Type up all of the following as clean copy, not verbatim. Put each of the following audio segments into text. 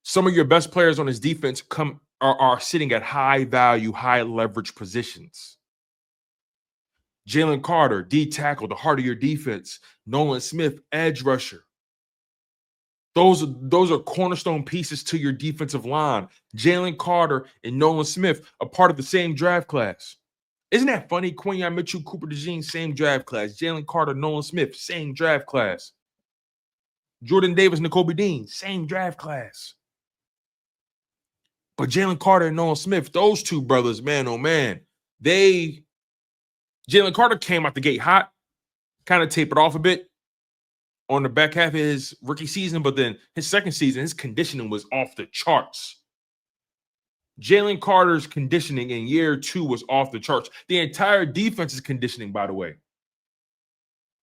Some of your best players on his defense are sitting at high value, high leverage positions. Jaylen Carter, D tackle, the heart of your defense. Nolan Smith, edge rusher. Those are cornerstone pieces to your defensive line. Jalen Carter and Nolan Smith are part of the same draft class. Isn't that funny? Quinyon, Mitchell, Cooper, DeJean, same draft class. Jalen Carter, Nolan Smith, same draft class. Jordan Davis, Nakobe Dean, same draft class. But Jalen Carter and Nolan Smith, those two brothers, man, oh man, Jalen Carter came out the gate hot, kind of tapered off a bit on the back half of his rookie season, but then his second season, his conditioning was off the charts. Jalen Carter's conditioning in year 2 was off the charts. The entire defense's conditioning, by the way,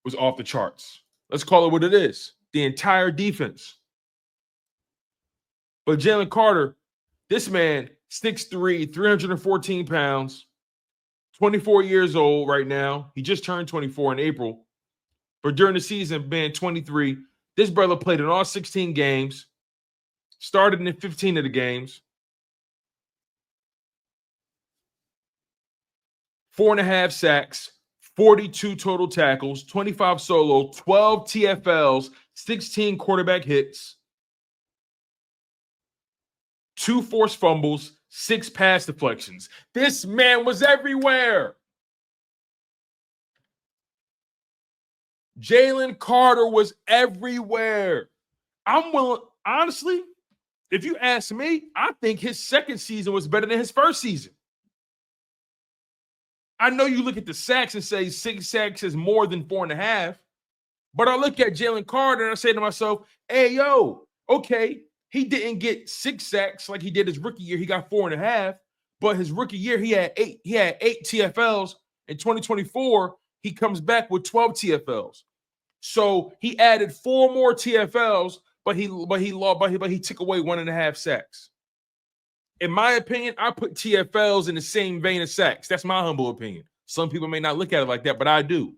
was off the charts. Let's call it what it is. The entire defense. But Jalen Carter, this man, 6'3", 314 pounds, 24 years old right now. He just turned 24 in April. But during the season, being 23, this brother played in all 16 games, started in 15 of the games, 4.5 sacks, 42 total tackles, 25 solo, 12 TFLs, 16 quarterback hits, 2 forced fumbles, 6 pass deflections. This man was everywhere. Jaylen Carter was everywhere. I'm willing, honestly, if you ask me, I think his second season was better than his first season. I know you look at the sacks and say 6 sacks is more than 4.5, but I look at Jaylen Carter and I say to myself, hey, yo, okay, he didn't get 6 sacks like he did his rookie year. He got 4.5, but his rookie year, he had 8. He had 8 TFLs. In 2024, he comes back with 12 TFLs. So he added 4 more TFLs, but he took away 1.5 sacks. In my opinion, I put TFLs in the same vein as sacks. That's my humble opinion. Some people may not look at it like that, but I do.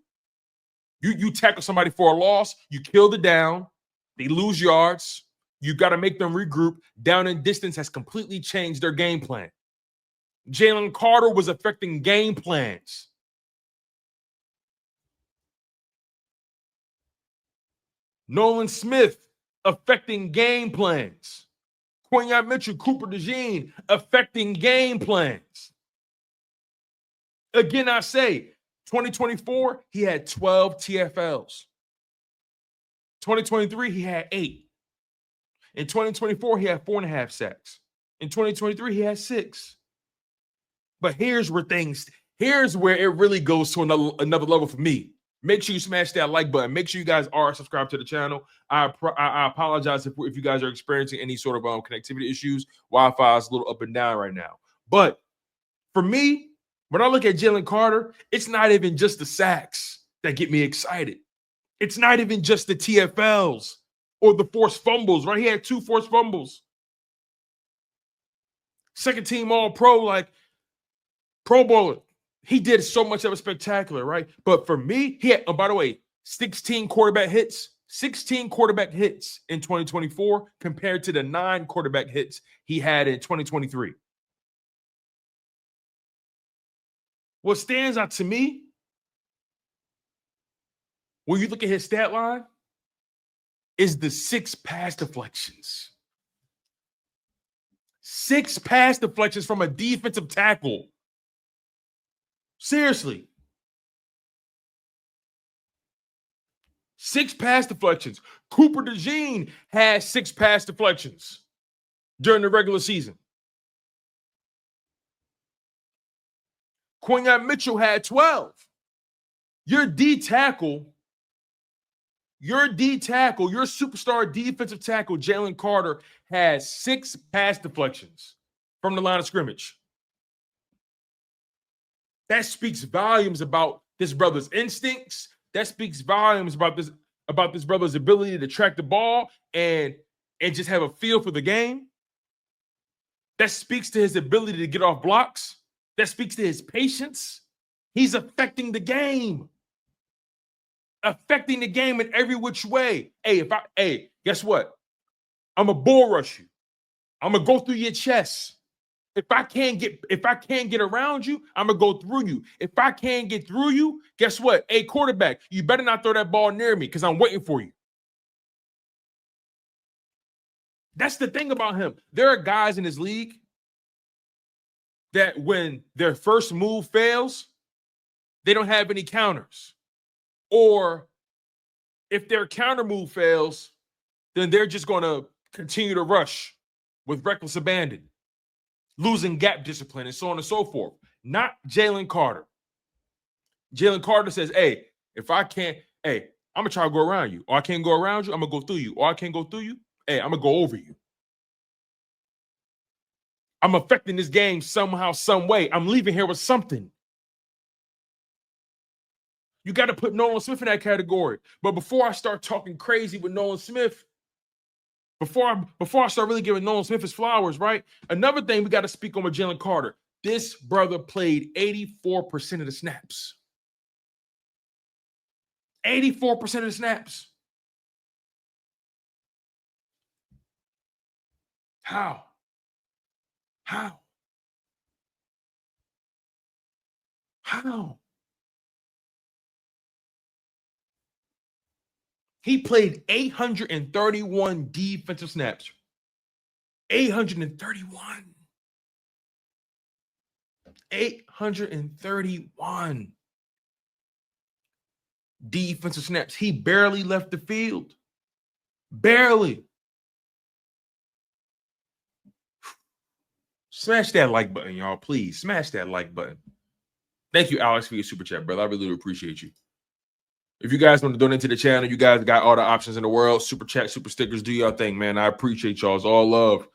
You tackle somebody for a loss, you kill the down, they lose yards, you got to make them regroup. Down and distance has completely changed their game plan. Jalen Carter was affecting game plans. Nolan Smith affecting game plans. Quinyon Mitchell, Cooper DeJean affecting game plans. Again, I say, 2024, he had 12 TFLs. 2023, he had 8. In 2024, he had 4.5 sacks. In 2023, he had 6. But here's where it really goes to another level for me. Make sure you smash that like button. Make sure you guys are subscribed to the channel. I apologize if you guys are experiencing any sort of connectivity issues. Wi-Fi is a little up and down right now. But for me, when I look at Jalen Carter, it's not even just the sacks that get me excited. It's not even just the TFLs or the forced fumbles, right? He had 2 forced fumbles. Second team All-Pro, like Pro Bowler. He did so much of a spectacular, right? But for me, he had, oh, by the way, 16 quarterback hits in 2024 compared to the 9 quarterback hits he had in 2023. What stands out to me, when you look at his stat line, is the 6 pass deflections. 6 pass deflections from a defensive tackle. Seriously. 6 pass deflections. Cooper DeJean had 6 pass deflections during the regular season. Quinyon Mitchell had 12. Your D tackle, your superstar defensive tackle, Jalen Carter, has 6 pass deflections from the line of scrimmage. That speaks volumes about this brother's instincts. That speaks volumes about this brother's ability to track the ball and just have a feel for the game. That speaks to his ability to get off blocks. That speaks to his patience. He's affecting the game. Affecting the game in every which way. Hey, guess what? I'm a bull rush you. I'm gonna go through your chest. If I can't get around you, I'm gonna go through you. If I can't get through you, guess what? Hey, quarterback, you better not throw that ball near me because I'm waiting for you. That's the thing about him. There are guys in this league that when their first move fails, they don't have any counters. Or if their counter move fails, then they're just going to continue to rush with reckless abandon, losing gap discipline, and so on and so forth. Not Jaylen Carter. Jaylen Carter says, hey, if I can't, hey, I'm going to try to go around you. Or I can't go around you, I'm going to go through you. Or I can't go through you, hey, I'm going to go over you. I'm affecting this game somehow, some way. I'm leaving here with something. You got to put Nolan Smith in that category. But before I start talking crazy with Nolan Smith, before I start really giving Nolan Smith his flowers, right? Another thing we got to speak on with Jaylen Carter. This brother played 84% of the snaps. 84% of the snaps. How? How? How? He played 831 defensive snaps. 831. 831 defensive snaps. He barely left the field. Barely. Smash that like button, y'all. Please smash that like button. Thank you, Alex, for your super chat, brother. I really appreciate you. If you guys want to donate to the channel, you guys got all the options in the world. Super chat, super stickers, do y'all thing, man. I appreciate y'all. It's all love.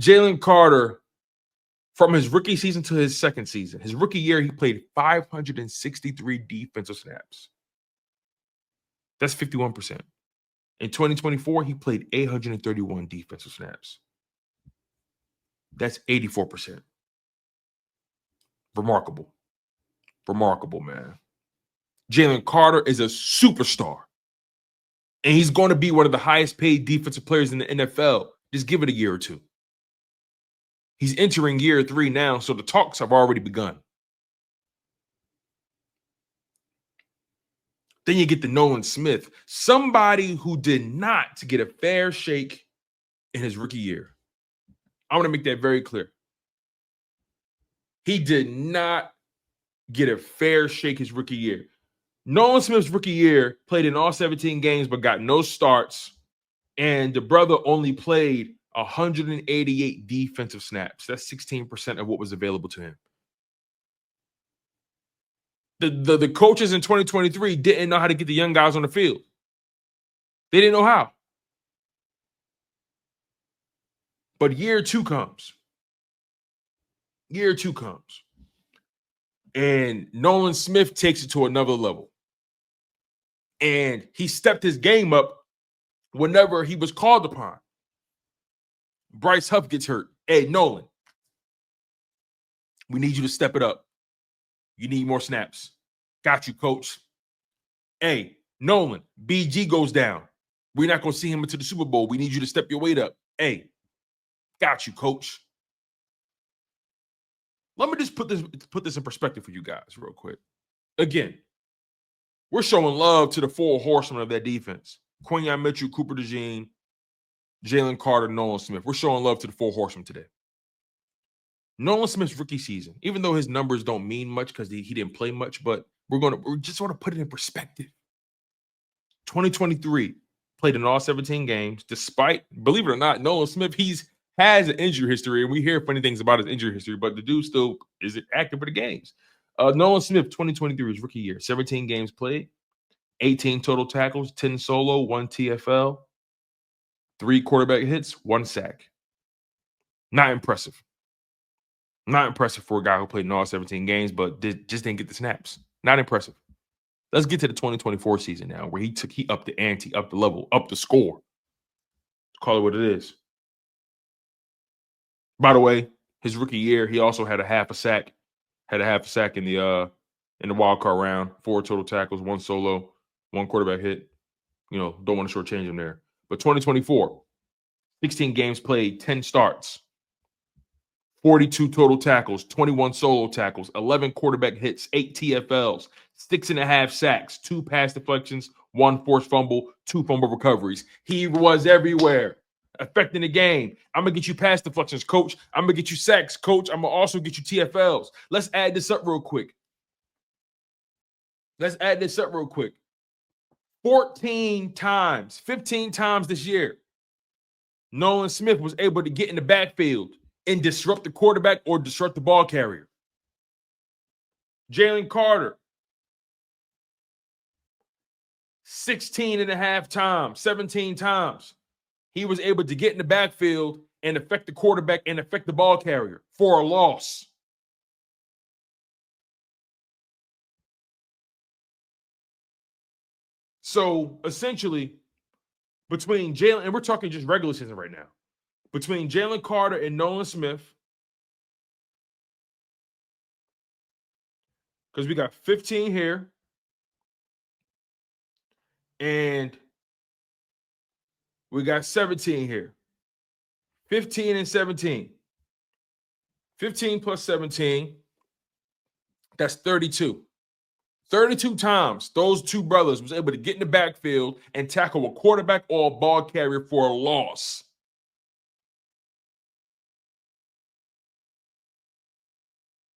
Jaylen Carter, from his rookie season to his second season, his rookie year, he played 563 defensive snaps. That's 51%. In 2024, he played 831 defensive snaps. That's 84%. Remarkable. Remarkable, man. Jaylen Carter is a superstar. And he's going to be one of the highest paid defensive players in the NFL. Just give it a year or two. He's entering year 3 now, so the talks have already begun. Then you get the Nolan Smith, somebody who did not get a fair shake in his rookie year. I want to make that very clear. He did not get a fair shake his rookie year. Nolan Smith's rookie year played in all 17 games but got no starts, and the brother only played 188 defensive snaps. That's 16% of what was available to him. The coaches in 2023 didn't know how to get the young guys on the field. They didn't know how. But year 2 comes. Year 2 comes. And Nolan Smith takes it to another level. And he stepped his game up whenever he was called upon. Bryce Huff gets hurt. Hey, Nolan, we need you to step it up. You need more snaps. Got you, coach. Hey, Nolan, BG goes down. We're not going to see him into the Super Bowl. We need you to step your weight up. Hey, got you, coach. Let me just put this in perspective for you guys real quick. Again, we're showing love to the 4 horsemen of that defense. Quinyon Mitchell, Cooper DeJean, Jaylen Carter, Nolan Smith. We're showing love to the 4 horsemen today. Nolan Smith's rookie season, even though his numbers don't mean much because he didn't play much, but we're just sort of put it in perspective. 2023 played in all 17 games, despite, believe it or not, Nolan Smith, has an injury history, and we hear funny things about his injury history, but the dude still is active for the games. Nolan Smith, 2023, his rookie year, 17 games played, 18 total tackles, 10 solo, 1 TFL, 3 quarterback hits, 1 sack. Not impressive. Not impressive for a guy who played in all 17 games, but just didn't get the snaps. Not impressive. Let's get to the 2024 season now, where he upped the ante, upped the level, upped the score. Call it what it is. By the way, his rookie year, he also had a half a sack. Had a half a sack in the wild card round. 4 total tackles, 1 solo, 1 quarterback hit. Don't want to shortchange him there. But 2024, 16 games played, 10 starts, 42 total tackles, 21 solo tackles, 11 quarterback hits, 8 TFLs, 6.5 sacks, 2 pass deflections, 1 forced fumble, 2 fumble recoveries. He was everywhere, affecting the game. I'm going to get you pass deflections, coach. I'm going to get you sacks, coach. I'm going to also get you TFLs. Let's add this up real quick. 14 times, 15 times this year, Nolan Smith was able to get in the backfield and disrupt the quarterback or disrupt the ball carrier. Jaylen Carter, 16.5 times, 17 times, he was able to get in the backfield and affect the quarterback and affect the ball carrier for a loss. So essentially, between Jalen, and we're talking just regular season right now, between Jaylen Carter and Nolan Smith, because we got 15 here, and we got 17 here. 15 and 17. 15 plus 17, that's 32. 32 times those two brothers was able to get in the backfield and tackle a quarterback or a ball carrier for a loss.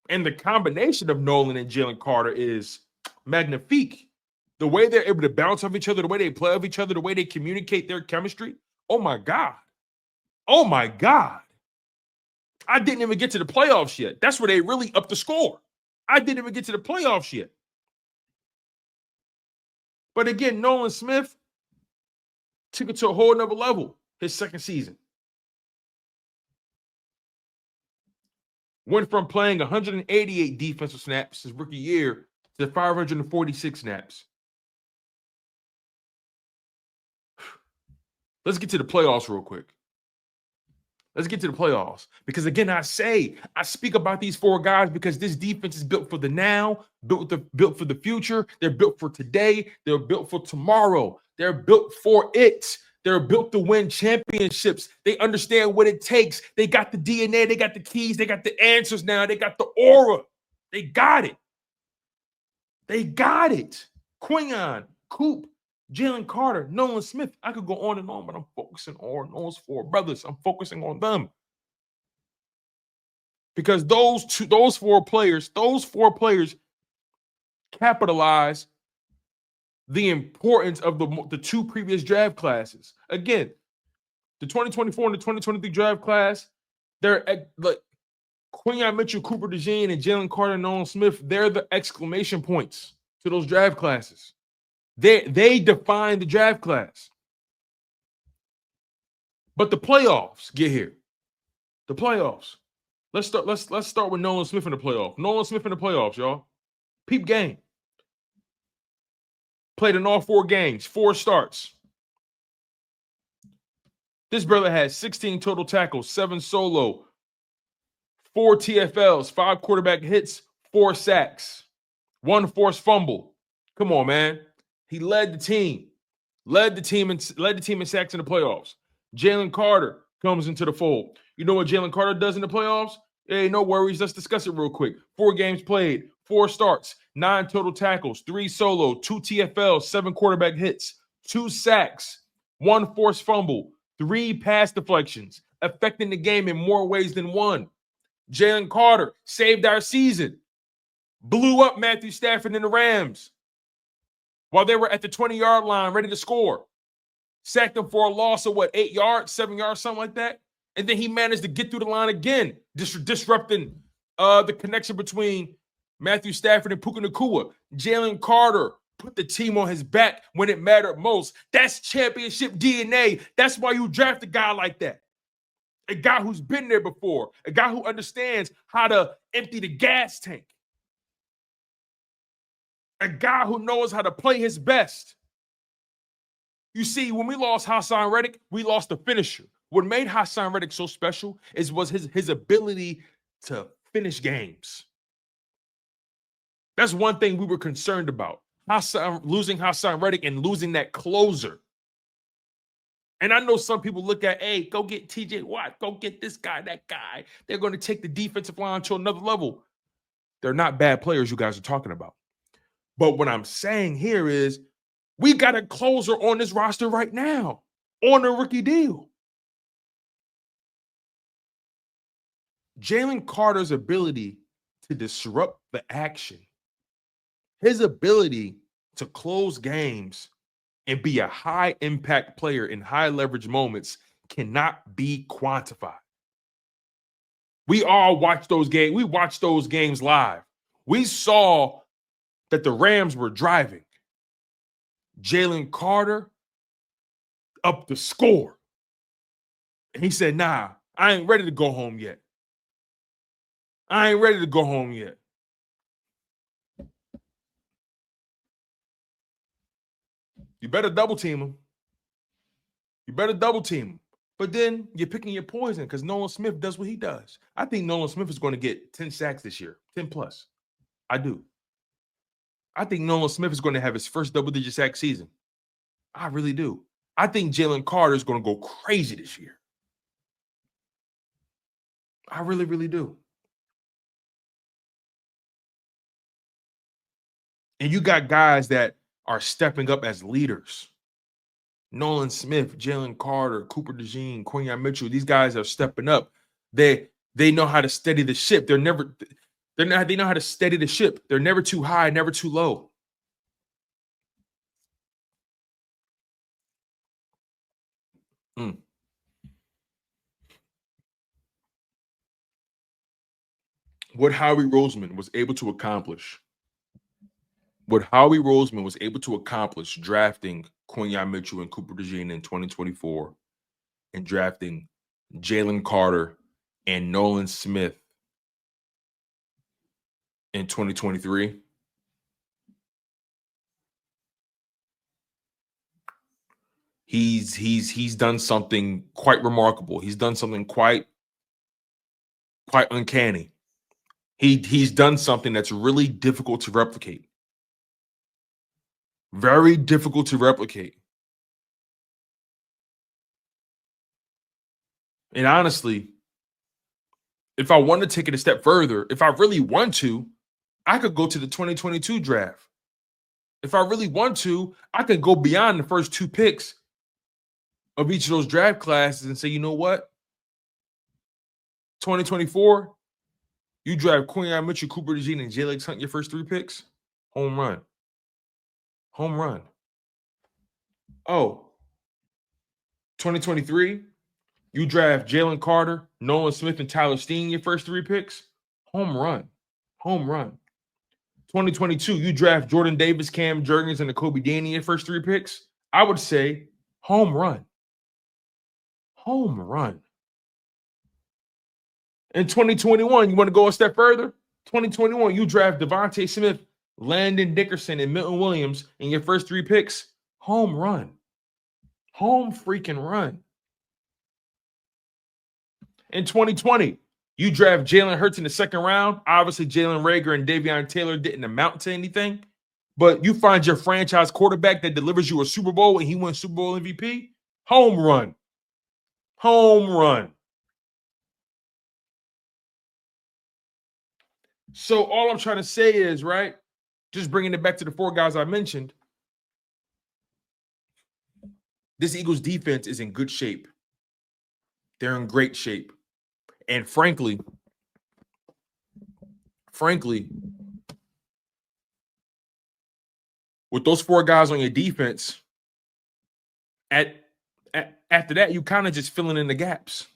And the combination of Nolan and Jaylen Carter is magnifique. The way they're able to bounce off each other, the way they play off each other, the way they communicate their chemistry. Oh, my God. Oh, my God. I didn't even get to the playoffs yet. That's where they really upped the score. I didn't even get to the playoffs yet. But again, Nolan Smith took it to a whole nother level his second season. Went from playing 188 defensive snaps his rookie year to 546 snaps. Let's get to the playoffs real quick. Let's get to the playoffs. Because again, I speak about these four guys because this defense is built for the now, built for the future. They're built for today. They're built for tomorrow. They're built for it. They're built to win championships. They understand what it takes. They got the DNA. They got the keys. They got the answers now. They got the aura. They got it. They got it. Quinyon, Coop, Jaylen Carter, Nolan Smith. I could go on and on, but I'm focusing on those four brothers. I'm focusing on them. Because those four players capitalize the importance of the two previous draft classes. Again, the 2024 and the 2023 draft class, they're like Quinyon Mitchell, Cooper DeJean, and Jaylen Carter, and Nolan Smith. They're the exclamation points to those draft classes. They define the draft class. But the playoffs get here. The playoffs. Let's start with Nolan Smith in the playoff. Nolan Smith in the playoffs, y'all. Peep game. Played in all 4 games, 4 starts. This brother had 16 total tackles, 7 solo, 4 TFLs, 5 quarterback hits, 4 sacks, 1 forced fumble. Come on, man. He led the team. Led the team in sacks in the playoffs. Jaylen Carter comes into the fold. You know what Jaylen Carter does in the playoffs? Hey, no worries. Let's discuss it real quick. 4 games played, 4 starts, 9 total tackles, 3 solo, 2 TFLs, 7 quarterback hits, 2 sacks, 1 forced fumble, 3 pass deflections, affecting the game in more ways than one. Jaylen Carter saved our season. Blew up Matthew Stafford and the Rams while they were at the 20-yard line ready to score. Sacked them for a loss of 8 yards, 7 yards, something like that. And then he managed to get through the line again, disrupting the connection between Matthew Stafford and Puka Nacua. Jaylen Carter put the team on his back when it mattered most. That's championship DNA. That's why you draft a guy like that. A guy who's been there before. A guy who understands how to empty the gas tank. A guy who knows how to play his best. You see, when we lost Hassan Reddick, we lost the finisher. What made Hassan Reddick so special was his ability to finish games. That's one thing we were concerned about. Losing Hassan Reddick and losing that closer. And I know some people look at, hey, go get TJ Watt, go get this guy, that guy. They're going to take the defensive line to another level. They're not bad players you guys are talking about. But what I'm saying here is we got a closer on this roster right now on a rookie deal. Jaylen Carter's ability to disrupt the action, his ability to close games and be a high impact player in high leverage moments cannot be quantified. We all watched those games. We watched those games live. We saw that the Rams were driving. Jaylen Carter up the score. And he said, nah, I ain't ready to go home yet. I ain't ready to go home yet. You better double team him. You better double team him. But then you're picking your poison because Nolan Smith does what he does. I think Nolan Smith is going to get 10 sacks this year, 10 plus. I do. I think Nolan Smith is going to have his first double-digit sack season. I really do. I think Jaylen Carter is going to go crazy this year. I really, really do. And you got guys that are stepping up as leaders. Nolan Smith, Jaylen Carter, Cooper DeJean, Quinyon Mitchell. These guys are stepping up. They know how to steady the ship. They know how to steady the ship. They're never too high, never too low. What Howie Roseman was able to accomplish. What Howie Roseman was able to accomplish drafting Quinyon Mitchell and Cooper DeJean in 2024 and drafting Jaylen Carter and Nolan Smith in 2023. He's done something quite remarkable. He's done something quite uncanny. He's done something that's really difficult to replicate. Very difficult to replicate. And honestly, if I want to take it a step further, if I really want to, I could go to the 2022 draft. If I really want to, I could go beyond the first 2 picks of each of those draft classes and say, you know what? 2024, you draft Quinyon Mitchell, Cooper DeJean, and Jalen Carter your first 3 picks. Home run. Home run. Oh, 2023, you draft Jaylen Carter, Nolan Smith, and Tyler Steen your first 3 picks. Home run. Home run. 2022, you draft Jordan Davis, Cam Jurgens, and Nakobe Dean your first 3 picks. I would say home run. Home run. In 2021, you want to go a step further? 2021, you draft Devontae Smith, Landon Dickerson, and Milton Williams in your first 3 picks. Home run. Home freaking run. In 2020, you draft Jalen Hurts in the 2nd round. Obviously, Jalen Reagor and Davion Taylor didn't amount to anything. But you find your franchise quarterback that delivers you a Super Bowl and he wins Super Bowl MVP. Home run. Home run. So all I'm trying to say is, right, just bringing it back to the 4 guys I mentioned, this Eagles defense is in good shape. They're in great shape. And frankly, with those 4 guys on your defense, after that, you kind of just filling in the gaps.